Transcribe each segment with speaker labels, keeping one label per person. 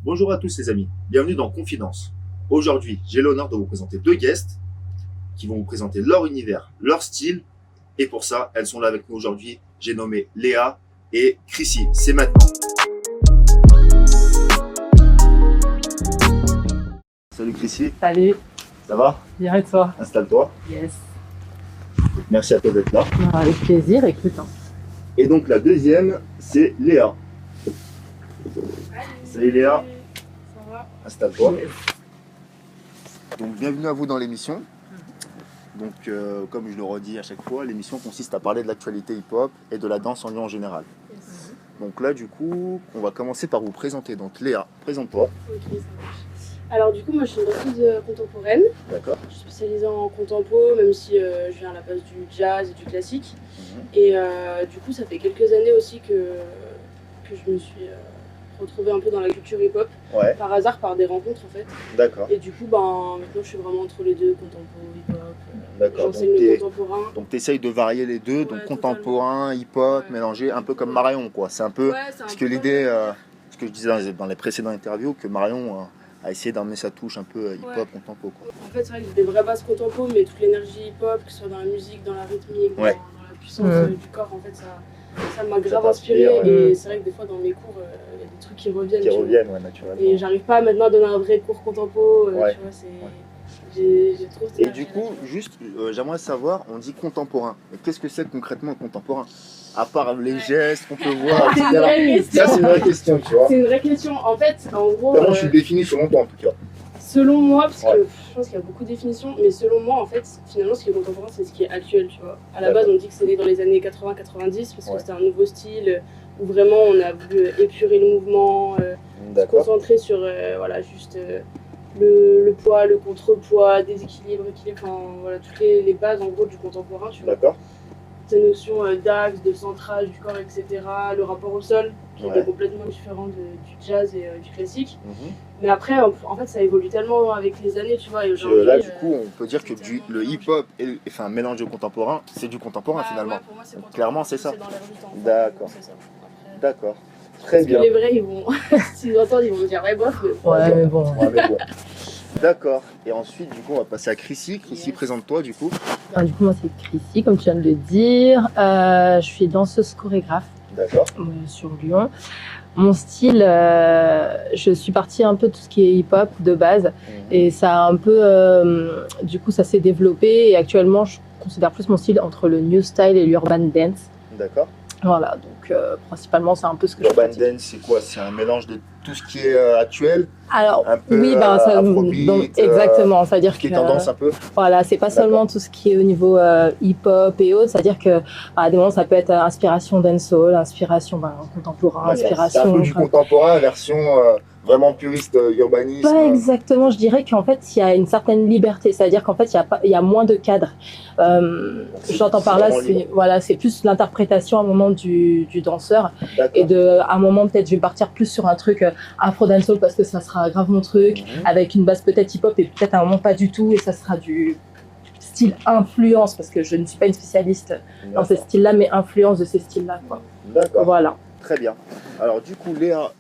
Speaker 1: Bonjour à tous les amis, bienvenue dans Confidence. Aujourd'hui, j'ai l'honneur de vous présenter deux guests qui vont vous présenter leur univers, leur style. Et pour ça, elles sont là avec nous aujourd'hui. J'ai nommé Léa et Chrissy. C'est maintenant. Salut Chrissy.
Speaker 2: Salut.
Speaker 1: Ça va?
Speaker 2: Bien et toi?
Speaker 1: Installe-toi.
Speaker 2: Yes.
Speaker 1: Merci à toi d'être là.
Speaker 2: Avec plaisir, écoute.
Speaker 1: Et donc la deuxième, c'est Léa. Salut Léa.
Speaker 3: Ça va?
Speaker 1: Installe-toi.
Speaker 2: Yes.
Speaker 1: Donc bienvenue à vous dans l'émission. Donc comme je le redis à chaque fois, l'émission consiste à parler de l'actualité hip-hop et de la danse en Lyon en général.
Speaker 3: Yes.
Speaker 1: Donc là du coup, on va commencer par vous présenter. Donc Léa, présente-toi.
Speaker 3: Ok, ça marche. Alors du coup, moi je suis une danseuse contemporaine.
Speaker 1: D'accord.
Speaker 3: Je suis spécialisée en contempo, même si je viens à la base du jazz et du classique. Et du coup, ça fait quelques années aussi que je me suis retrouvée un peu dans la culture hip-hop.
Speaker 1: Ouais,
Speaker 3: Par hasard, par des rencontres en fait.
Speaker 1: d'accord.
Speaker 3: Et du coup, maintenant je suis vraiment entre les deux, contempo, hip-hop.
Speaker 1: D'accord.
Speaker 3: J'enseigne
Speaker 1: Donc,
Speaker 3: le contemporain.
Speaker 1: Donc tu essayes de varier les deux, donc
Speaker 3: Ouais,
Speaker 1: contemporain, hip-hop,
Speaker 3: Ouais.
Speaker 1: mélangé, un peu comme Marion quoi. C'est un peu
Speaker 3: Ouais, c'est un
Speaker 1: ce
Speaker 3: peu
Speaker 1: que l'idée, ce que je disais dans les précédentes interviews, que Marion a essayé d'emmener sa touche un peu hip-hop,
Speaker 3: Ouais.
Speaker 1: contempo quoi.
Speaker 3: En fait, c'est vrai que j'ai des vraies bases contempo, mais toute l'énergie hip-hop, que ce soit dans la musique, dans la rythmique,
Speaker 1: Ouais.
Speaker 3: dans la puissance
Speaker 2: Ouais.
Speaker 3: du corps, en fait, ça m'a grave
Speaker 1: t'inspire,
Speaker 3: inspiré.
Speaker 1: ouais.
Speaker 3: Et c'est vrai que des fois, dans mes cours, il y a des trucs qui reviennent.
Speaker 1: Qui
Speaker 3: tu vois.
Speaker 1: reviennent ouais, naturellement.
Speaker 3: Et j'arrive pas maintenant à donner un vrai cours contempo.
Speaker 1: Ouais.
Speaker 3: Tu vois, c'est.
Speaker 1: Ouais.
Speaker 3: J'ai trop cette
Speaker 1: Et du
Speaker 3: énergie-là,
Speaker 1: coup,
Speaker 3: tu vois.
Speaker 1: juste, j'aimerais savoir, on dit contemporain. Mais qu'est-ce que c'est concrètement contemporain? À part les
Speaker 3: Ouais.
Speaker 1: gestes qu'on peut voir,
Speaker 3: C'est une
Speaker 1: etc.
Speaker 3: vraie question.
Speaker 1: Ça, c'est une vraie question, tu vois.
Speaker 3: C'est une vraie question. En fait, en gros.
Speaker 1: Comment je suis défini selon toi, en tout cas?
Speaker 3: Selon moi, parce
Speaker 1: Ouais.
Speaker 3: que je pense qu'il y a beaucoup de définitions, mais selon moi, en fait, finalement, ce qui est contemporain, c'est ce qui est actuel, tu vois. À la base, on dit que c'est né dans les années 80-90, parce que
Speaker 1: Ouais.
Speaker 3: c'était un nouveau style où vraiment on a voulu épurer le mouvement, se
Speaker 1: D'accord.
Speaker 3: concentrer sur voilà, juste le poids, le contrepoids, déséquilibre, équilibre, enfin voilà, toutes les bases en gros du contemporain, tu vois.
Speaker 1: D'accord.
Speaker 3: Ces notions d'axe, de centrage du corps, etc., le rapport au sol, qui
Speaker 1: Ouais.
Speaker 3: est complètement différent du jazz et du classique.
Speaker 1: Mhm.
Speaker 3: Mais après, en fait, ça évolue tellement avec les années, tu vois. Et
Speaker 1: Puis,
Speaker 3: aujourd'hui,
Speaker 1: là, du coup, on peut dire que
Speaker 3: c'est tellement
Speaker 1: le hip-hop, enfin, un mélange de contemporain, c'est du contemporain finalement.
Speaker 3: Ouais, pour moi, c'est
Speaker 1: Donc,
Speaker 3: contemporain.
Speaker 1: clairement, c'est ça.
Speaker 3: C'est dans l'air du temps. en fait.
Speaker 1: D'accord.
Speaker 3: C'est ça. Après,
Speaker 1: D'accord. Très
Speaker 3: parce
Speaker 1: bien.
Speaker 3: que les vrais, ils vont. S'ils entendent, ils vont me dire, ouais, bof. Mais...
Speaker 2: Ouais, mais bon.
Speaker 1: Ouais, mais bon. D'accord. Et ensuite, du coup, on va passer à Chrissy. Chrissy,
Speaker 3: Yes.
Speaker 1: présente-toi, du coup.
Speaker 2: Du coup, moi, c'est Chrissy, comme tu viens de le dire. Je suis danseuse chorégraphe
Speaker 1: D'accord.
Speaker 2: sur Lyon. Mon style, je suis partie un peu de tout ce qui est hip-hop de base. Et ça a un peu, du coup, ça s'est développé. Et actuellement, je considère plus mon style entre le new style et l'urban dance.
Speaker 1: D'accord.
Speaker 2: Voilà, donc principalement, c'est un peu ce que je
Speaker 1: L'urban
Speaker 2: pratique.
Speaker 1: dance, c'est quoi? C'est un mélange de tout ce qui est actuel,
Speaker 2: Alors,
Speaker 1: un peu
Speaker 2: oui, ben, ça,
Speaker 1: afrobeat,
Speaker 2: exactement. C'est-à-dire
Speaker 1: ce qui est
Speaker 2: que
Speaker 1: tendance un peu.
Speaker 2: voilà, c'est pas
Speaker 1: D'accord.
Speaker 2: seulement tout ce qui est au niveau hip-hop et autres. C'est-à-dire que à des moments, ça peut être inspiration dancehall, inspiration contemporain,
Speaker 1: Ouais, c'est
Speaker 2: inspiration.
Speaker 1: un peu du contemporain, version vraiment puriste, urbanisme.
Speaker 2: Pas exactement, je dirais qu'en fait, il y a une certaine liberté, c'est-à-dire qu'en fait, il y a moins de cadres. J'entends par là,
Speaker 1: vraiment libre.
Speaker 2: c'est plus l'interprétation à un moment du danseur
Speaker 1: D'accord.
Speaker 2: et à un moment, peut-être, je vais partir plus sur un truc afro-dancehall parce que ça sera grave mon truc,
Speaker 1: Mhm.
Speaker 2: avec une base peut-être hip-hop et peut-être à un moment pas du tout, et ça sera du style influence, parce que je ne suis pas une spécialiste dans ces
Speaker 1: D'accord.
Speaker 2: styles-là, mais influence de ces styles-là, quoi.
Speaker 1: D'accord.
Speaker 2: Voilà.
Speaker 1: Très bien. Alors du coup, Léa,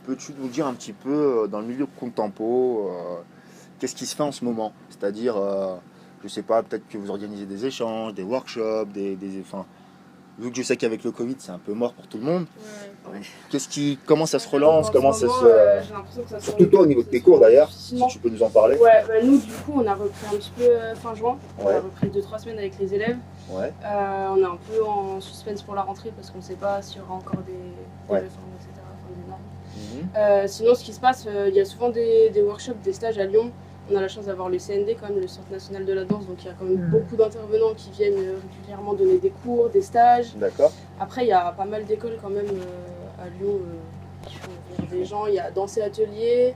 Speaker 1: peux-tu nous dire un petit peu dans le milieu contempo, qu'est-ce qui se fait en ce moment? C'est-à-dire, je sais pas, peut-être que vous organisez des échanges, des workshops, enfin, vu que je sais qu'avec le Covid, c'est un peu mort pour tout le monde. Comment ça se relance? Comment ça se...
Speaker 3: J'ai l'impression que ça se
Speaker 1: Surtout toi, au niveau de tes cours d'ailleurs, si
Speaker 3: Difficilement.
Speaker 1: tu peux nous en parler.
Speaker 3: Ouais, bah nous, du coup, on a repris un petit peu fin juin. On
Speaker 1: Ouais.
Speaker 3: a repris 2-3 semaines avec les élèves.
Speaker 1: Ouais.
Speaker 3: On est un peu en suspense pour la rentrée parce qu'on ne sait pas s'il y aura encore des
Speaker 1: Ouais.
Speaker 3: réformes, etc. Enfin, des normes. Sinon, ce qui se passe, il y a souvent des workshops, des stages à Lyon. On a la chance d'avoir le CND, quand même, le Centre national de la danse. Donc, il y a quand même beaucoup d'intervenants qui viennent régulièrement donner des cours, des stages.
Speaker 1: D'accord.
Speaker 3: Après, il y a pas mal d'écoles quand même à Lyon qui font venir des gens. Il y a Danser Atelier,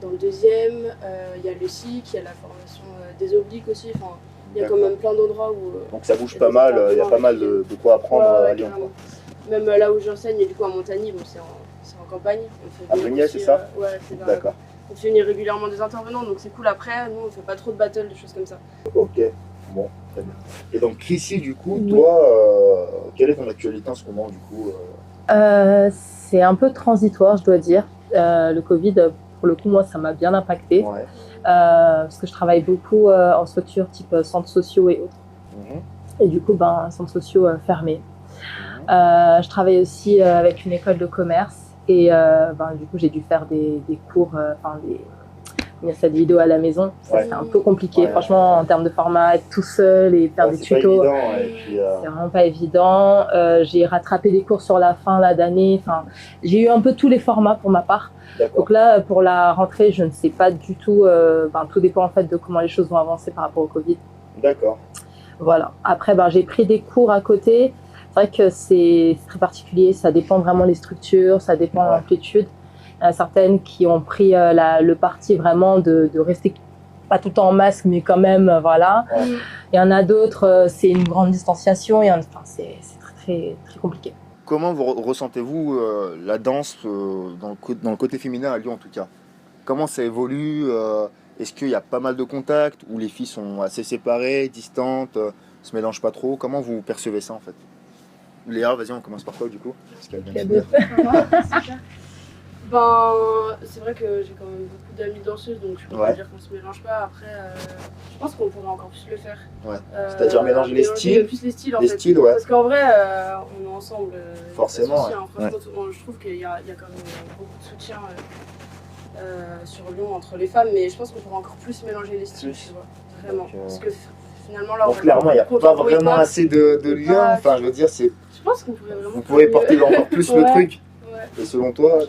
Speaker 3: dans le deuxième. Il y a le SIC, il y a la formation des obliques aussi. Enfin, Il y a quand même plein d'endroits où.
Speaker 1: Donc ça bouge pas mal, il y a pas mal de quoi apprendre à Lyon.
Speaker 3: Même là où j'enseigne, et du coup à Montagny, bon, c'est en campagne.
Speaker 1: À Brignais, c'est ça?
Speaker 3: Ouais, c'est vers
Speaker 1: D'accord.
Speaker 3: On fait venir régulièrement des intervenants, donc c'est cool. Après, nous, on fait pas trop de battles, des choses comme ça.
Speaker 1: Ok, bon, très bien. Et donc, Chrissy, du coup, toi, quelle est ton actualité en ce moment, du coup
Speaker 2: C'est un peu transitoire, je dois dire. Le Covid, pour le coup, moi, ça m'a bien impacté.
Speaker 1: Ouais.
Speaker 2: Parce que je travaille beaucoup en structure type centres sociaux et autres. Et du coup, centres sociaux fermés. Je travaille aussi avec une école de commerce. Et du coup, j'ai dû faire des cours, des vidéos à la maison. Ça, c'est un peu compliqué. Franchement, en termes de format, être tout seul et faire des tutos, c'est vraiment pas évident. J'ai rattrapé des cours sur la fin d'année. Enfin, j'ai eu un peu tous les formats pour ma part. Donc là, pour la rentrée, je ne sais pas du tout. Tout dépend en fait de comment les choses vont avancer par rapport au Covid.
Speaker 1: D'accord.
Speaker 2: Voilà. Après, j'ai pris des cours à côté. C'est vrai que c'est très particulier, ça dépend vraiment des structures, ça dépend de l'amplitude. Il y en a certaines qui ont pris le parti vraiment de rester pas tout le temps en masque, mais quand même, voilà. Il y en a d'autres, c'est une grande distanciation, c'est très, très compliqué.
Speaker 1: Comment vous ressentez-vous la danse dans le côté féminin à Lyon en tout cas? Comment ça évolue? Est-ce qu'il y a pas mal de contacts où les filles sont assez séparées, distantes, se mélangent pas trop? Comment vous percevez ça en fait? Léa, vas-y, on commence par toi du coup.
Speaker 3: C'est vrai que j'ai quand même beaucoup d'amis danseuses, donc je peux pas dire qu'on se mélange pas. Après, je pense qu'on pourrait encore plus le faire.
Speaker 1: C'est-à-dire mélanger les styles.
Speaker 3: Plus les styles en fait. Parce qu'en vrai, on est ensemble.
Speaker 1: Forcément.
Speaker 3: Franchement, je trouve qu'il y a quand même beaucoup de soutien sur Lyon entre les femmes, mais je pense qu'on pourrait encore plus mélanger les styles, tu vois. Vraiment. Parce que finalement, là,
Speaker 1: clairement, il n'y a pas vraiment assez de liens. Enfin, je veux dire, c'est.
Speaker 3: Je pense qu'on pourrait vraiment.
Speaker 1: Vous pourrez porter encore plus le truc. Et selon toi,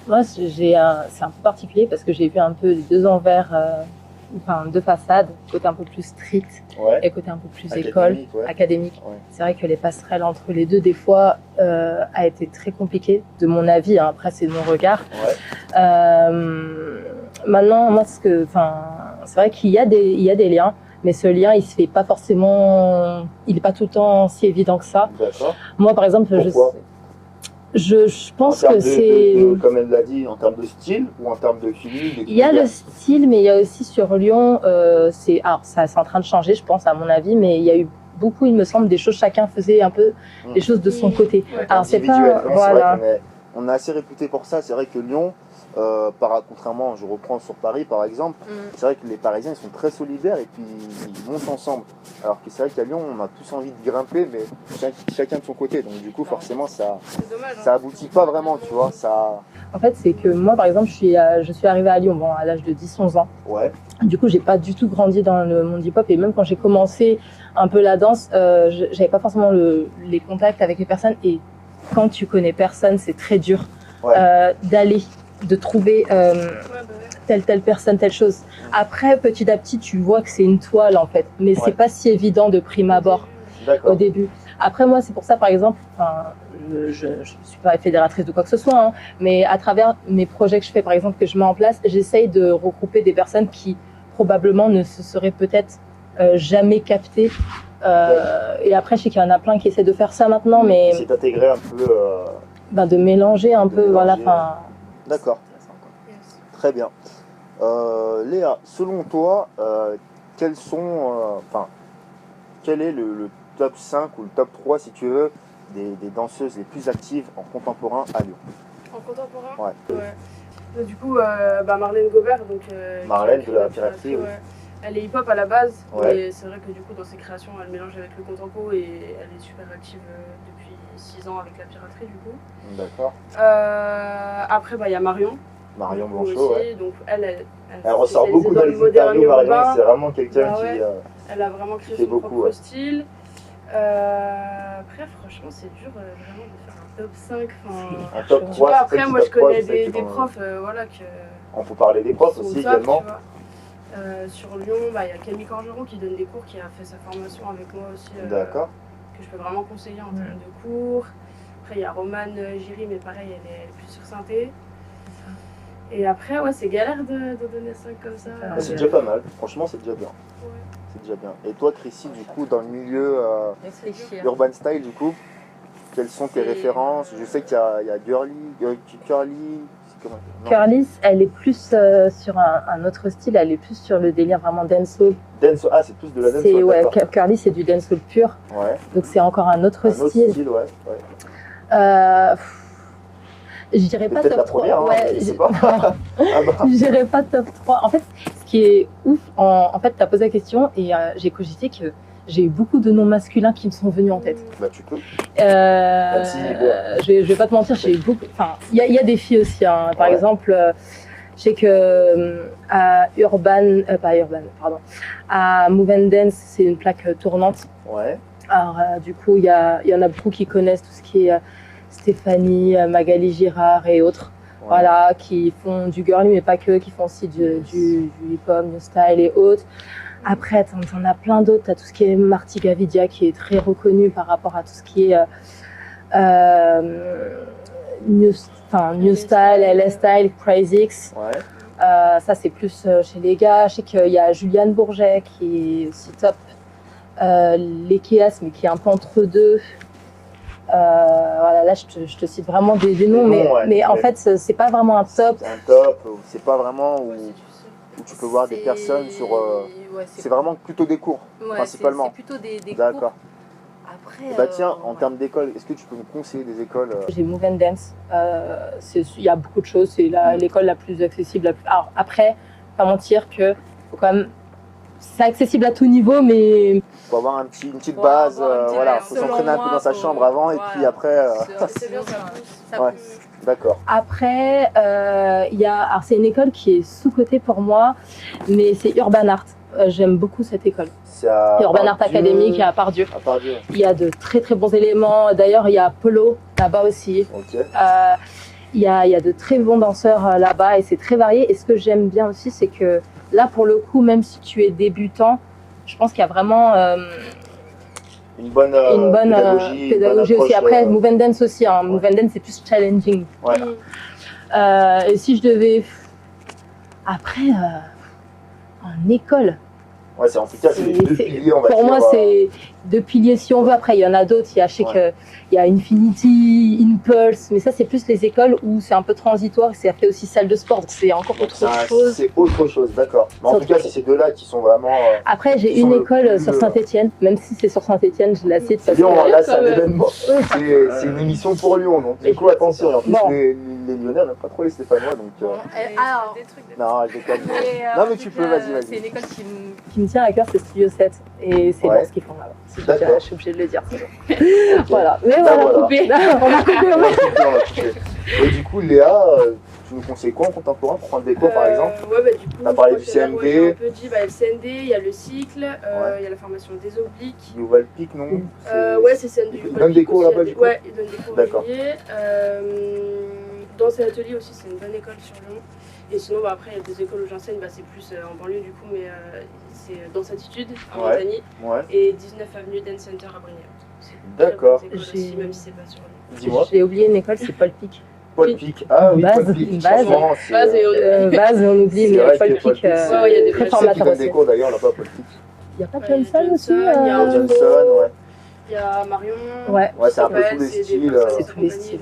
Speaker 2: moi, c'est un peu particulier parce que j'ai vu un peu les deux envers, deux façades, côté un peu plus strict et côté un peu plus académique. C'est vrai que les passerelles entre les deux, des fois, a été très compliqué, de mon avis. Après, c'est de mon regard. Maintenant, moi, c'est vrai qu'il y a des liens. Mais ce lien, il se fait pas forcément, il est pas tout le temps si évident que ça.
Speaker 1: D'accord.
Speaker 2: Moi, par exemple, je pense que c'est,
Speaker 1: comme elle l'a dit, en termes de style ou en termes de feeling.
Speaker 2: Il y a le style, mais il y a aussi sur Lyon, c'est en train de changer, je pense, à mon avis, mais il y a eu beaucoup, il me semble, des choses, chacun faisait un peu les choses de son côté. Alors c'est pas, voilà.
Speaker 1: On est assez réputé pour ça. C'est vrai que Lyon, contrairement, je reprends sur Paris par exemple, c'est vrai que les Parisiens ils sont très solidaires et puis ils montent ensemble. Alors que c'est vrai qu'à Lyon, on a tous envie de grimper, mais chacun de son côté. Donc du coup, forcément, ça aboutit pas vraiment, tu vois.
Speaker 2: En fait, c'est que moi, par exemple, je suis arrivée à Lyon à l'âge de 10-11 ans. Du coup, j'ai pas du tout grandi dans le monde hip-hop et même quand j'ai commencé un peu la danse, j'avais pas forcément les contacts avec les personnes et quand tu connais personne, c'est très dur de trouver telle personne, telle chose. Après, petit à petit, tu vois que c'est une toile en fait, mais c'est pas si évident de prime abord au début. Après, moi, c'est pour ça, par exemple, je ne suis pas fédératrice de quoi que ce soit, mais à travers mes projets que je fais, par exemple, que je mets en place, j'essaye de regrouper des personnes qui probablement ne se seraient peut-être jamais captées. Et après, je sais qu'il y en a plein qui essaient de faire ça maintenant, mais
Speaker 1: c'est d'intégrer un peu,
Speaker 2: de mélanger un peu, voilà.
Speaker 1: D'accord. Très bien. Léa, selon toi, quel est le top 5 ou le top 3, si tu veux, des danseuses les plus actives en contemporain à Lyon?
Speaker 3: En contemporain? Ouais. Du coup, Marlène Gobert, donc,
Speaker 1: Marlène de la piraterie,
Speaker 3: elle est hip-hop à la base, et c'est vrai que du coup dans ses créations elle mélange avec le contempo et elle est super active depuis 6 ans avec la piraterie du coup.
Speaker 1: D'accord.
Speaker 3: Après il y a Marion.
Speaker 1: Marion Blanchot,
Speaker 3: aussi, donc elle
Speaker 1: ressort beaucoup dans les interviews. Marion, c'est vraiment quelqu'un qui
Speaker 3: elle a vraiment créé son propre style. Après franchement c'est dur vraiment de faire un top 5.
Speaker 1: Un top 3.
Speaker 3: Après moi je connais des profs que...
Speaker 1: On peut parler des profs aussi également.
Speaker 3: Sur Lyon, il y a Camille Corgeron qui donne des cours, qui a fait sa formation avec moi aussi, que je peux vraiment conseiller en termes de cours. Après, il y a Romane Giry, mais pareil, elle est plus sur synthé. Et après, c'est galère de donner 5 comme ça.
Speaker 1: C'est déjà pas mal, franchement, c'est déjà bien. C'est déjà bien. Et toi, Chrissy, du coup, dans le milieu
Speaker 2: Réfléchir.
Speaker 1: urban style, du coup, quelles sont tes références? Je sais qu'il y a Girly, Curly. c'est comment- non,
Speaker 2: Curly, elle est plus sur un autre style, elle est plus sur le délire vraiment dancehall.
Speaker 1: Ah, c'est plus de la
Speaker 2: C'est
Speaker 1: dancehall,
Speaker 2: ouais,
Speaker 1: d'accord.
Speaker 2: Curly, c'est du dancehall pur,
Speaker 1: Ouais.
Speaker 2: donc c'est encore un autre
Speaker 1: Un autre
Speaker 2: style.
Speaker 1: style, ouais.
Speaker 2: Je dirais pas
Speaker 1: Peut-être
Speaker 2: top
Speaker 1: la
Speaker 2: 3.
Speaker 1: première, hein,
Speaker 2: Ouais,
Speaker 1: je sais pas. Ah bah.
Speaker 2: je dirais pas top 3. En fait, ce qui est ouf, en fait, tu as posé la question et j'ai cogité que j'ai eu beaucoup de noms masculins qui me sont venus en tête.
Speaker 1: Bah, tu peux.
Speaker 2: Je vais pas te mentir, j'ai eu beaucoup. Enfin, il y a des filles aussi. Hein. Par
Speaker 1: Ouais.
Speaker 2: exemple, je sais que à à Move and Dance, c'est une plaque tournante.
Speaker 1: Ouais.
Speaker 2: Alors, du coup, il y en a beaucoup qui connaissent tout ce qui est Stéphanie, Magali Girard et autres.
Speaker 1: Ouais.
Speaker 2: Voilà, qui font du girly, mais pas que, qui font aussi du hip-hop, new style et autres. Après, t'en as plein d'autres. T'as tout ce qui est Marty Gavidia, qui est très reconnu par rapport à tout ce qui est new style, LS style, Crazy X.
Speaker 1: Ouais.
Speaker 2: Ça, c'est plus chez les gars. Je sais qu'il y a Juliane Bourget, qui est aussi top. L'Ekeas, mais qui est un peu entre deux. Voilà, là, je te cite vraiment des noms, mais en fait, c'est pas vraiment un top.
Speaker 1: C'est un top, c'est pas vraiment où tu peux voir des personnes sur. C'est vraiment plutôt des cours, principalement.
Speaker 2: C'est plutôt des cours.
Speaker 1: D'accord.
Speaker 2: Après,
Speaker 1: Bah tiens, en termes d'école, est-ce que tu peux nous conseiller des écoles
Speaker 2: J'ai Move and Dance. Il y a beaucoup de choses. C'est l'école la plus accessible. Alors après, pas mentir que faut quand même. C'est accessible à tout niveau, mais
Speaker 1: faut avoir une petite base, voilà, faut
Speaker 2: selon
Speaker 1: s'entraîner un peu
Speaker 2: moi,
Speaker 1: dans sa chambre avant et puis après.
Speaker 3: C'est bien, ça pousse.
Speaker 1: Ouais. D'accord.
Speaker 2: Après, alors c'est une école qui est sous-cotée pour moi, mais c'est Urban Art. J'aime beaucoup cette école.
Speaker 1: C'est à
Speaker 2: Urban Art Academy qui est à Pardieu.
Speaker 1: À Pardieu.
Speaker 2: Il y a de très très bons éléments. D'ailleurs, il y a Polo là-bas aussi.
Speaker 1: Ok.
Speaker 2: Il y a de très bons danseurs là-bas et c'est très varié. Et ce que j'aime bien aussi, c'est que là, pour le coup, même si tu es débutant, je pense qu'il y a vraiment
Speaker 1: une bonne
Speaker 2: pédagogie aussi. Après, Move and Dance aussi. Hein. Move and Dance, c'est plus challenging.
Speaker 1: Ouais.
Speaker 2: Et si je devais... Après, en école...
Speaker 1: Ouais, en tout cas, c'est les deux piliers, on va dire.
Speaker 2: Pour moi, c'est deux piliers si on veut. Après, il y en a d'autres. Je sais qu'il y a Infinity, Impulse, mais ça, c'est plus les écoles où c'est un peu transitoire. C'est après aussi salle de sport, donc c'est encore autre chose.
Speaker 1: C'est autre chose, d'accord. Mais en tout cas, c'est ces deux-là qui sont vraiment.
Speaker 2: Après, j'ai une école sur Saint-Etienne, même si c'est sur Saint-Etienne, je la cite.
Speaker 1: C'est Lyon, là, c'est un événement. C'est une émission pour Lyon, donc du coup, attention. En plus, les Lyonnais n'aiment pas trop les Stéphanois, donc.
Speaker 2: Alors,
Speaker 1: non, je déconne. Non, mais tu peux, vas-y.
Speaker 2: C'est une école qui me tient à cœur, c'est Studio 7. Et c'est bon ce qu'ils font là-bas. Je suis obligée de le dire. Voilà. Mais voilà, on a coupé. On a coupé.
Speaker 1: Et du coup, Léa, tu nous conseilles quoi en contemporain pour prendre des cours par exemple?
Speaker 3: Ouais, bah du coup,
Speaker 1: t'as parlé du CND.
Speaker 3: J'ai un peu dit, il y a le CND, il y a le cycle, il y a la formation des obliques.
Speaker 1: Nouvelle Pique, non?
Speaker 3: Ouais, c'est CND.
Speaker 1: Il donne des cours là-bas du coup?
Speaker 3: Ouais, il donne des cours réguliers. Dans cet atelier aussi, c'est une bonne école sur Lyon. Et sinon, bah, après, il y a des écoles où j'enseigne, bah, c'est plus en banlieue du coup, mais c'est dans Attitude, à Montagny, et 19 avenue Dance Center à Brignoles.
Speaker 1: D'accord.
Speaker 3: Même si c'est pas sur Lyon.
Speaker 1: Dis-moi.
Speaker 2: J'ai oublié une école, c'est Paul Pic.
Speaker 1: Paul Pic, ah oui,
Speaker 2: base,
Speaker 1: Paul Pic.
Speaker 2: base on oublie, mais Paul Pic,
Speaker 3: il y a des
Speaker 2: très formateur aussi.
Speaker 1: Des cours d'ailleurs là-bas, Paul Pic.
Speaker 2: Il n'y a pas Johnson aussi
Speaker 3: Il y a
Speaker 1: Johnson, ouais.
Speaker 3: Il y a Marion.
Speaker 2: Ouais,
Speaker 1: c'est un peu tous les styles.
Speaker 2: C'est tous les styles.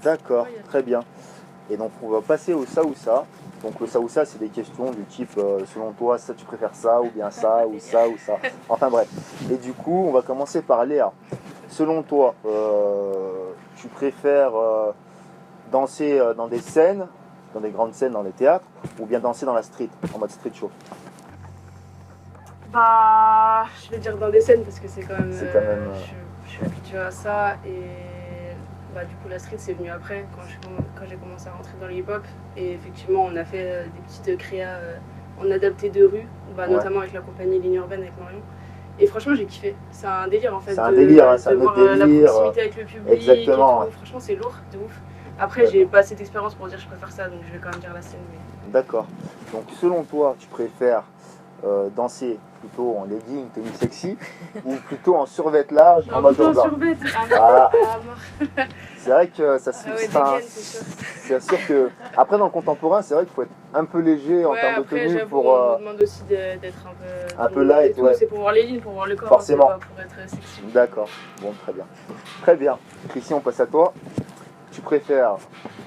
Speaker 1: D'accord, très bien. Et donc on va passer au ça ou ça. Donc le ça ou ça, c'est des questions du type selon toi, ça tu préfères ça ou bien ça ou ça ou ça. Enfin bref. Et du coup, on va commencer par Léa. Selon toi, tu préfères danser dans des scènes, dans des grandes scènes dans les théâtres, ou bien danser dans la street, en mode street show?
Speaker 3: Bah, je vais dire dans des scènes parce que c'est quand même. Je suis habituée à ça et. Bah, du coup, la street, c'est venu après, quand j'ai commencé à rentrer dans le hip-hop. Et effectivement, on a fait des petites créas en adapté de rue, notamment avec la compagnie Ligne Urbaine avec Marion. Et franchement, j'ai kiffé. C'est un délire en fait.
Speaker 1: C'est un délire, c'est un autre délire.
Speaker 3: La proximité avec le public.
Speaker 1: Exactement.
Speaker 3: Franchement, c'est lourd, de ouf. Après, j'ai pas assez d'expérience pour dire je préfère ça, donc je vais quand même dire la scène. Mais...
Speaker 1: D'accord. Donc, selon toi, tu préfères danser plutôt en legging, tenue sexy, ou plutôt en survêt large, en mode
Speaker 3: plutôt en
Speaker 1: urbain?
Speaker 3: survêt.
Speaker 1: Voilà.
Speaker 3: Ah,
Speaker 1: C'est vrai que ça se
Speaker 3: ouais,
Speaker 1: enfin,
Speaker 3: dégaine, c'est sûr.
Speaker 1: c'est sûr que après dans le contemporain, c'est vrai qu'il faut être un peu léger en
Speaker 3: Ouais,
Speaker 1: termes de
Speaker 3: après,
Speaker 1: tenue
Speaker 3: j'avoue,
Speaker 1: pour
Speaker 3: on me demande aussi d'être
Speaker 1: un peu light,
Speaker 3: et tout.
Speaker 1: ouais.
Speaker 3: C'est pour voir les lignes, pour voir le corps.
Speaker 1: Forcément.
Speaker 3: Hein, c'est pas pour être sexy.
Speaker 1: D'accord. Bon, très bien. Très bien. Chrissy, on passe à toi. Tu préfères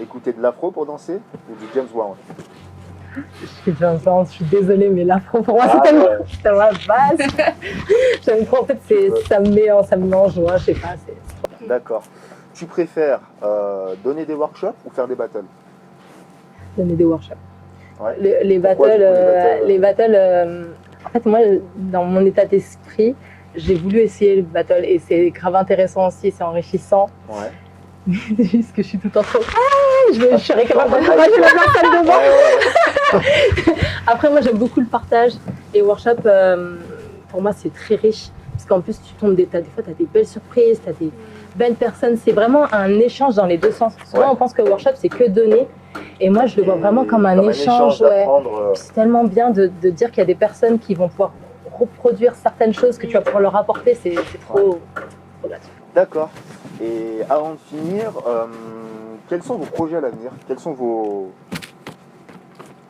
Speaker 1: écouter de l'afro pour danser ou du James Brown?
Speaker 2: Je suis désolée, mais l'afro pour moi
Speaker 1: Ah,
Speaker 2: c'est
Speaker 1: ouais.
Speaker 2: tellement basse. J'aime trop, en fait, ça me met en joie, je sais pas.
Speaker 1: D'accord. Tu préfères donner des workshops ou faire des battles?
Speaker 2: Donner des workshops.
Speaker 1: Ouais.
Speaker 2: Les
Speaker 1: Pourquoi,
Speaker 2: battles,
Speaker 1: du coup,
Speaker 2: les battles en fait, moi, dans mon état d'esprit, j'ai voulu essayer le battle et c'est grave intéressant aussi, c'est enrichissant.
Speaker 1: Ouais.
Speaker 2: Mais c'est juste que je suis tout le temps trop. Je serais capable de partager la salle devant. Après, moi, j'aime beaucoup le partage. Les workshops, pour moi, c'est très riche. Parce qu'en plus, des fois, tu as des belles surprises, tu as des belles personnes. C'est vraiment un échange dans les deux sens. Souvent, on pense que le workshop, c'est que donner. Et moi, je le vois vraiment comme un échange. Ouais. C'est tellement bien de dire qu'il y a des personnes qui vont pouvoir reproduire certaines choses que tu vas pouvoir leur apporter. C'est trop gratifiant.
Speaker 1: D'accord. Et avant de finir, quels sont vos projets à l'avenir? Quels sont vos...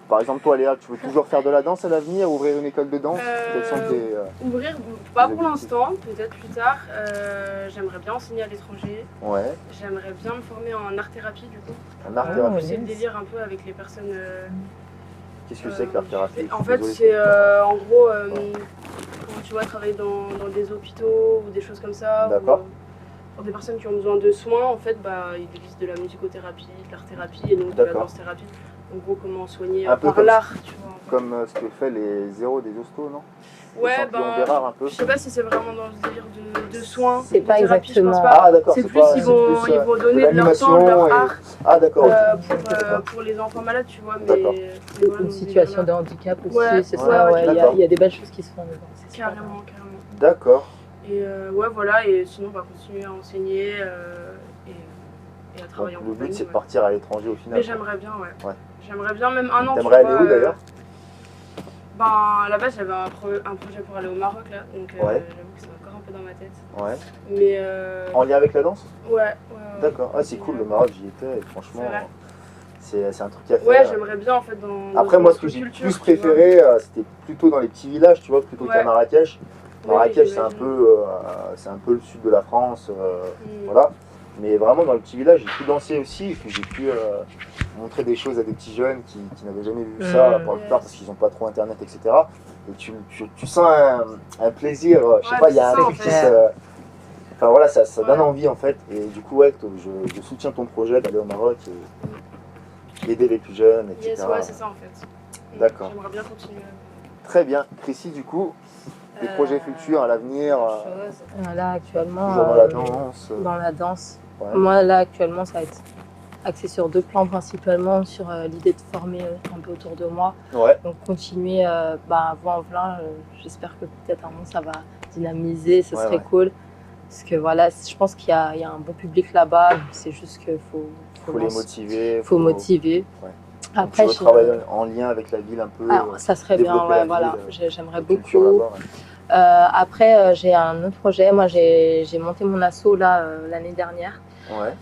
Speaker 1: Par exemple, toi, Léa, tu veux toujours faire de la danse à l'avenir, ouvrir une école de danse? Quels sont tes...
Speaker 3: Ouvrir, pas pour l'instant, peut-être plus tard. J'aimerais bien enseigner à l'étranger.
Speaker 1: Ouais.
Speaker 3: J'aimerais bien me former en art-thérapie, du coup.
Speaker 1: En art-thérapie.
Speaker 3: C'est le délire un peu avec les personnes...
Speaker 1: Qu'est-ce que c'est que l'art-thérapie?
Speaker 3: En fait, c'est en gros, quand tu vois, travailler dans des hôpitaux ou des choses comme ça.
Speaker 1: D'accord.
Speaker 3: Pour des personnes qui ont besoin de soins, en fait, ils existe de la musicothérapie, de l'art-thérapie et donc de la danse-thérapie. En gros, comment soigner par l'art, tu vois.
Speaker 1: Comme ce que fait les zéros des hostos, non?
Speaker 3: Ouais,
Speaker 1: Gérard, un peu.
Speaker 3: je sais pas si c'est vraiment dans ce délire de soins.
Speaker 2: C'est pas
Speaker 3: thérapie,
Speaker 2: exactement.
Speaker 3: Je pense pas.
Speaker 1: Ah, d'accord.
Speaker 3: C'est plus, ils vont donner de leur temps, de leur art.
Speaker 1: Ah, d'accord.
Speaker 3: Pour les enfants malades, tu vois.
Speaker 1: Mais
Speaker 2: une situation de handicap aussi,
Speaker 3: ouais,
Speaker 2: c'est ça.
Speaker 3: Ouais,
Speaker 2: il y a des belles choses qui se font dedans.
Speaker 3: Carrément.
Speaker 1: D'accord.
Speaker 3: Et ouais, voilà, et sinon on va continuer à enseigner et à travailler en
Speaker 1: Le but
Speaker 3: compagnie.
Speaker 1: c'est de partir à l'étranger au final.
Speaker 3: Mais j'aimerais bien, ouais. J'aimerais bien même un an.
Speaker 1: T'aimerais aller où d'ailleurs?
Speaker 3: Ben à la base j'avais un projet pour aller au Maroc là, donc j'avoue que c'est encore un peu dans ma tête.
Speaker 1: Ouais.
Speaker 3: Mais
Speaker 1: en lien avec la danse?
Speaker 3: Ouais.
Speaker 1: D'accord, ah c'est cool, le Maroc j'y étais et franchement c'est un truc à faire.
Speaker 3: Ouais, j'aimerais bien en fait dans
Speaker 1: Après moi ce que j'ai plus préféré c'était plutôt dans les petits villages, tu vois, plutôt qu'à Marrakech. Marrakech c'est un peu le sud de la France, voilà. Mais vraiment dans le petit village j'ai pu danser aussi et puis j'ai pu montrer des choses à des petits jeunes qui n'avaient jamais vu ça pour la plupart parce qu'ils n'ont pas trop internet, etc. Et tu sens un plaisir, je sais pas, il y a un truc qui se... Enfin voilà, ça donne envie en fait. Et du coup ouais, je soutiens ton projet d'aller au Maroc et aider les plus jeunes, etc.
Speaker 3: Yes, ouais, c'est ça en fait.
Speaker 1: D'accord.
Speaker 3: J'aimerais bien continuer.
Speaker 1: Très bien. Chrissy, du coup, des projets futurs à l'avenir?
Speaker 2: Là actuellement...
Speaker 1: Toujours dans la danse?
Speaker 2: Dans la danse.
Speaker 1: Ouais.
Speaker 2: Moi là actuellement ça va être axé sur deux plans principalement, sur l'idée de former un peu autour de moi.
Speaker 1: Ouais.
Speaker 2: Donc continuer voix en velin, j'espère que peut-être un moment ça va dynamiser, ce serait cool. Parce que voilà, je pense qu'il y a un bon public là-bas, c'est juste qu'il faut
Speaker 1: les motiver.
Speaker 2: Faut motiver.
Speaker 1: Ouais.
Speaker 2: Après,
Speaker 1: tu veux travailler en lien avec la ville un peu.
Speaker 2: Alors, ça serait bien, ouais, voilà. J'aimerais beaucoup.
Speaker 1: Ouais.
Speaker 2: Après, j'ai un autre projet. Moi, j'ai monté mon asso là l'année dernière.
Speaker 1: Ouais.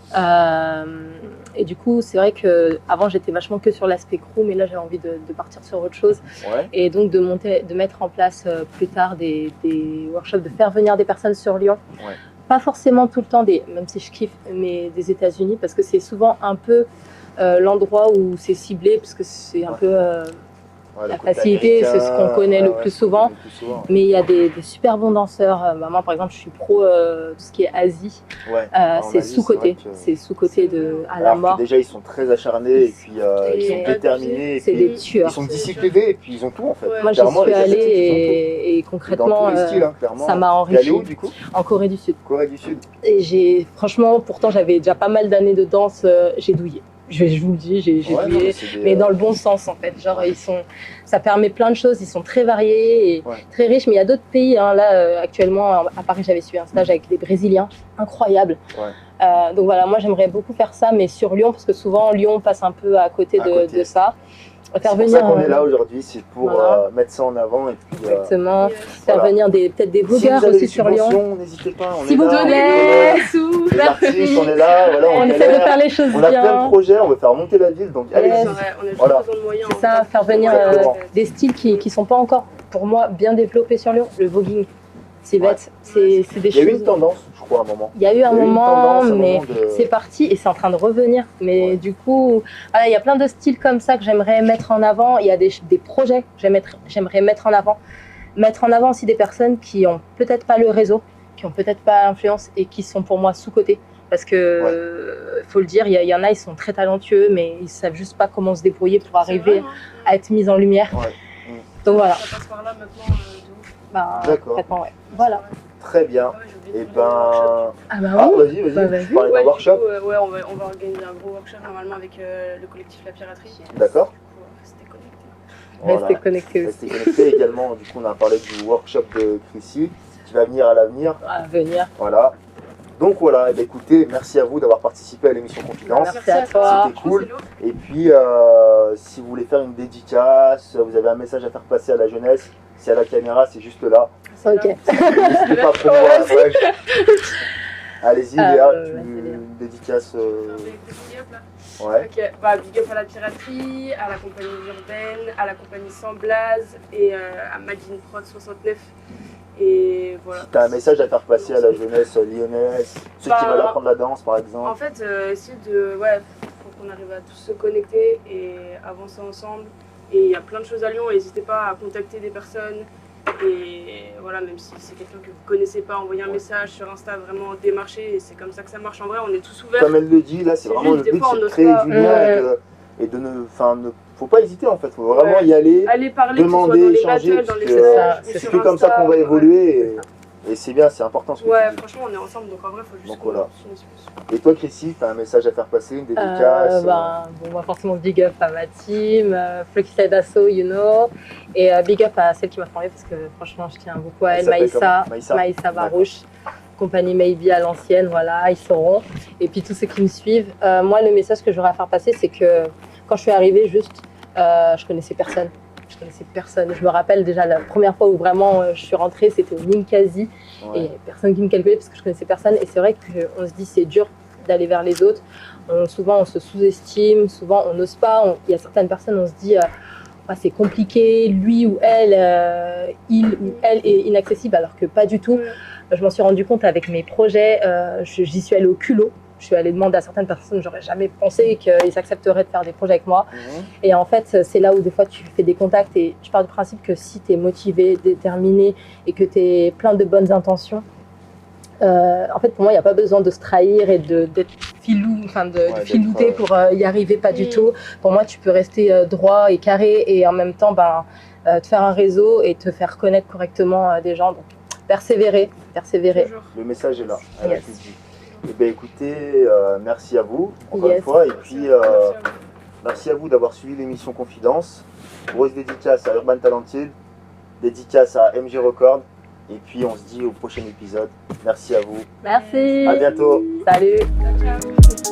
Speaker 2: Et du coup, c'est vrai que avant j'étais vachement que sur l'aspect crew, mais là j'ai envie de partir sur autre chose. Ouais. Et donc de mettre en place plus tard des workshops, de faire venir des personnes sur Lyon. Ouais. Pas forcément tout le temps même si je kiffe, mais des États-Unis, parce que c'est souvent un peu l'endroit où c'est ciblé, parce que c'est un peu la facilité, c'est ce qu'on connaît le plus souvent. Mais il y a des super bons danseurs. Moi, par exemple, je suis pro tout ce qui est Asie. Ouais. C'est sous-côté. C'est sous-côté à la mort.
Speaker 1: Déjà, ils sont très acharnés et puis ils sont déterminés.
Speaker 2: C'est des tueurs.
Speaker 1: Ils sont disciplinés et puis ils ont tout en fait.
Speaker 2: Ouais. Moi, j'y suis allée et concrètement, ça m'a enrichi.
Speaker 1: T'es allée où du coup?
Speaker 2: En Corée du Sud.
Speaker 1: Corée du Sud.
Speaker 2: Et franchement, pourtant, j'avais déjà pas mal d'années de danse. J'ai douillé. Je vous le dis, j'ai douillé, mais dans le bon sens en fait. Genre, ça permet plein de choses, ils sont très variés et très riches. Mais il y a d'autres pays, hein. Là, actuellement, à Paris, j'avais suivi un stage avec des Brésiliens, incroyable. Donc voilà, moi j'aimerais beaucoup faire ça, mais sur Lyon, parce que souvent Lyon passe un peu à côté de ça. Faire
Speaker 1: C'est pour
Speaker 2: venir,
Speaker 1: ça qu'on est là aujourd'hui, c'est pour
Speaker 2: voilà.
Speaker 1: Mettre ça en avant et puis
Speaker 2: exactement.
Speaker 3: Yes.
Speaker 2: Faire
Speaker 1: Voilà.
Speaker 2: venir peut-être des
Speaker 1: si
Speaker 2: blogueurs
Speaker 1: vous avez
Speaker 2: aussi
Speaker 1: des
Speaker 2: sur Lyon.
Speaker 1: subventions, n'hésitez pas, on
Speaker 2: S'il
Speaker 1: est
Speaker 2: vous
Speaker 1: là, on est
Speaker 2: plaît,
Speaker 1: preneurs.
Speaker 2: sous,
Speaker 1: Les artistes, on est là, voilà,
Speaker 2: on essaie de
Speaker 1: galère.
Speaker 2: faire les choses
Speaker 1: On a plein de
Speaker 2: bien.
Speaker 1: projets, on veut faire monter la ville, donc
Speaker 2: Yes.
Speaker 1: allez-y.
Speaker 3: C'est vrai, on a juste
Speaker 1: Voilà.
Speaker 3: besoin de moyens.
Speaker 2: C'est ça, faire venir
Speaker 1: Exactement.
Speaker 2: des styles qui sont pas encore, pour moi, bien développés sur Lyon. Le voguing, c'est
Speaker 1: Ouais.
Speaker 2: bête. C'est des
Speaker 1: Il y a eu
Speaker 2: choses.
Speaker 1: une tendance, je crois, à un moment.
Speaker 2: Il y a eu un
Speaker 1: Il y a eu une
Speaker 2: moment,
Speaker 1: tendance, un
Speaker 2: mais
Speaker 1: moment de-
Speaker 2: c'est parti et c'est en train de revenir. Mais
Speaker 1: Ouais.
Speaker 2: du coup, voilà, il y a plein de styles comme ça que j'aimerais mettre en avant. Il y a des projets que j'aimerais mettre en avant. Mettre en avant aussi des personnes qui ont peut-être pas le réseau, qui ont peut-être pas l'influence et qui sont pour moi sous-cotés. Parce que, faut le dire, il y en a, ils sont très talentueux, mais ils savent juste pas comment se débrouiller pour arriver à être mis en lumière.
Speaker 1: Ouais.
Speaker 2: Donc voilà.
Speaker 3: Ça passe par là maintenant de ouf.
Speaker 2: Bah,
Speaker 1: D'accord.
Speaker 2: concrètement, ouais. Voilà.
Speaker 1: Très bien.
Speaker 3: Ouais, j'ai oublié
Speaker 1: Et
Speaker 3: de faire un workshop.
Speaker 1: ben.
Speaker 2: Ah bah
Speaker 1: Ah,
Speaker 2: oui.
Speaker 1: vas-y,
Speaker 2: Bah,
Speaker 1: vas-y.
Speaker 2: vas-y.
Speaker 1: Tu parlais d'un
Speaker 3: Ouais,
Speaker 1: workshop.
Speaker 3: du coup, ouais, on va organiser un gros workshop normalement avec le collectif La Piraterie.
Speaker 1: D'accord.
Speaker 3: Du coup, restez connectés.
Speaker 1: Voilà.
Speaker 2: Restez connectés aussi.
Speaker 1: Restez connectés également. Du coup, on a parlé du workshop de Chrissy qui va venir à l'avenir.
Speaker 2: À venir.
Speaker 1: Voilà. Donc voilà, eh bien, écoutez, merci à vous d'avoir participé à l'émission Confidence.
Speaker 2: Merci à toi.
Speaker 1: C'était cool. Et puis, si vous voulez faire une dédicace, vous avez un message à faire passer à la jeunesse, c'est à la caméra, c'est juste là.
Speaker 2: Ok.
Speaker 1: N'hésitez pas à promouvoir la page. Allez-y, Léa, une dédicace. Ouais.
Speaker 3: Ok, bah, big up à La Piraterie, à la compagnie urbaine, à la compagnie Sans Blaze et à Madine Prod 69. Et voilà.
Speaker 1: Si tu as un message à faire passer à la jeunesse lyonnaise, ceux qui veulent apprendre la danse par exemple.
Speaker 3: En fait, essayer de. Ouais, faut qu'on arrive à tous se connecter et avancer ensemble. Et il y a plein de choses à Lyon, n'hésitez pas à contacter des personnes. Et voilà, même si c'est quelqu'un que vous connaissez pas, envoyer un message sur Insta, vraiment démarcher. Et c'est comme ça que ça marche en vrai, on est tous ouverts.
Speaker 1: Comme elle le dit, là c'est
Speaker 3: C'est
Speaker 1: vraiment le
Speaker 3: juste, des
Speaker 1: but,
Speaker 3: fois,
Speaker 1: c'est
Speaker 3: on
Speaker 1: de
Speaker 3: n'ose
Speaker 1: créer
Speaker 3: pas.
Speaker 1: du lien et de ne. Enfin, faut pas hésiter en fait, faut vraiment
Speaker 3: Ouais.
Speaker 1: y aller.
Speaker 3: Allez parler,
Speaker 1: Demander,
Speaker 3: que ce soit dans les
Speaker 1: échanger,
Speaker 3: battles, dans les
Speaker 1: parce que
Speaker 3: stages, ou
Speaker 2: c'est
Speaker 3: sur
Speaker 1: C'est que comme ça
Speaker 3: Insta,
Speaker 1: qu'on va
Speaker 3: ouais.
Speaker 1: évoluer et c'est bien, c'est important ce que
Speaker 3: Ouais,
Speaker 1: tu dis.
Speaker 3: franchement, on est ensemble, donc en vrai, faut juste
Speaker 1: Donc
Speaker 3: qu'on
Speaker 1: voilà.
Speaker 3: s'unisse plus.
Speaker 1: Et toi Chrissy, tu as un message à faire passer, une dédicace
Speaker 2: Moi forcément big up à ma team, Flexside Asso, you know, et big up à celle qui m'a formée parce que franchement je tiens beaucoup à elle, Maïssa Barouche, compagnie Maybe à l'ancienne, voilà, ils sauront. Et puis tous ceux qui me suivent, moi le message que j'aurais à faire passer c'est que quand je suis arrivée juste, je connaissais personne. Je me rappelle déjà la première fois où vraiment je suis rentrée, c'était au Ninkasi. Et il n'y avait personne qui me calculait parce que je connaissais personne. Et c'est vrai qu'on se dit c'est dur d'aller vers les autres. Souvent on se sous-estime, souvent on n'ose pas. Il y a certaines personnes, on se dit c'est compliqué, lui ou elle, il ou elle est inaccessible, alors que pas du tout. Je m'en suis rendu compte avec mes projets. J'y suis allée au culot. Je suis allée demander à certaines personnes, j'aurais jamais pensé qu'ils accepteraient de faire des projets avec moi. Et en fait, c'est là où des fois tu fais des contacts et je pars du principe que si tu es motivé, déterminé et que tu es plein de bonnes intentions, en fait, pour moi, il n'y a pas besoin de se trahir et d'être filouté pour y arriver, pas du tout. Pour moi, tu peux rester droit et carré et en même temps te faire un réseau et te faire connaître correctement des gens. Donc, persévérer.
Speaker 3: Toujours.
Speaker 1: Le message est là.
Speaker 2: Yes.
Speaker 1: Eh bien écoutez, merci à vous encore une fois et puis merci à vous d'avoir suivi l'émission Confidence. Grosse dédicace à Urban Talented, dédicace à MG Record et puis on se dit au prochain épisode. Merci à vous.
Speaker 2: Merci.
Speaker 1: À bientôt.
Speaker 2: Salut.
Speaker 3: Ciao.